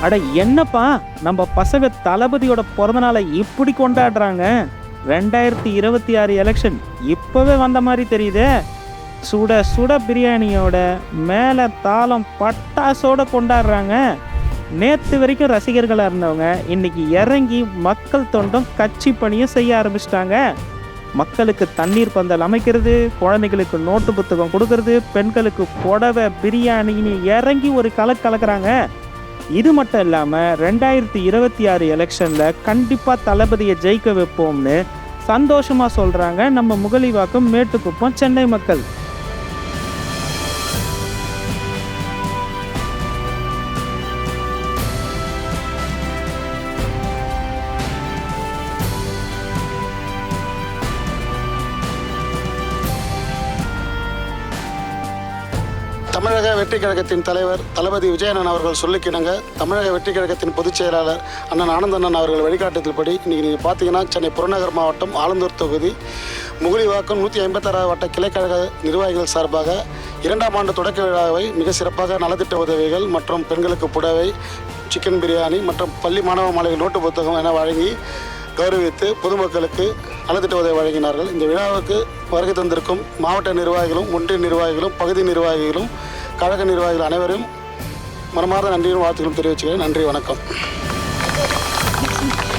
அட என்னப்பா, நம்ம பசங்க தளபதியோட பிறந்தநாளை இப்படி கொண்டாடுறாங்க. 2026 எலெக்ஷன் இப்பவே வந்த மாதிரி தெரியுதே. சுட சுட பிரியாணியோட மேலே தாளம் பட்டாசோட கொண்டாடுறாங்க. நேற்று வரைக்கும் ரசிகர்களாக இருந்தவங்க இன்னைக்கு இறங்கி மக்கள் தொண்டும் கட்சி பணியும் செய்ய ஆரம்பிச்சிட்டாங்க. மக்களுக்கு தண்ணீர் பந்தல் அமைக்கிறது, குழந்தைகளுக்கு நோட்டு புத்தகம் கொடுக்கறது, பெண்களுக்கு புடவை பிரியாணின்னு இறங்கி ஒரு கலக்குறாங்க. இது மட்டும் இல்லாமல் 2026 எலெக்ஷனில் கண்டிப்பாக தளபதியை ஜெயிக்க வைப்போம்னு சந்தோஷமாக சொல்கிறாங்க நம்ம முகலிவாக்கம், மேட்டுக்குப்பம், சென்னை மக்கள். தமிழக வெற்றி கழகத்தின் தலைவர் தளபதி விஜயண்ணன் அவர்கள் சொல்லிக்கிடங்க தமிழக வெற்றி கழகத்தின் பொதுச் செயலாளர் அண்ணன் ஆனந்தண்ணன் அவர்கள் வழிகாட்டுதல்படி இன்றைக்கி நீங்கள் பார்த்தீங்கன்னா சென்னை புறநகர் மாவட்டம் ஆலந்தூர் தொகுதி முகலிவாக்கம் 156 வட்ட கிளைக்கழக நிர்வாகிகள் சார்பாக 2ஆம் ஆண்டு தொடக்க விழாவை மிக சிறப்பாக நலத்திட்ட உதவிகள் மற்றும் பெண்களுக்கு புடவை, சிக்கன் பிரியாணி மற்றும் பள்ளி மாணவ மாணவிகள் நோட்டு புத்தகம் என வழங்கி கௌரவித்து பொதுமக்களுக்கு நலத்திட்ட உதவி வழங்கினார்கள். இந்த விழாவுக்கு வருகை தந்திருக்கும் மாவட்ட நிர்வாகிகளும், ஒன்றிய நிர்வாகிகளும், பகுதி நிர்வாகிகளும், கழக நிர்வாகிகள் அனைவரும் மனமார்ந்த நன்றியும் வாழ்த்துக்களும் தெரிவிச்சுக்கிறேன். நன்றி, வணக்கம்.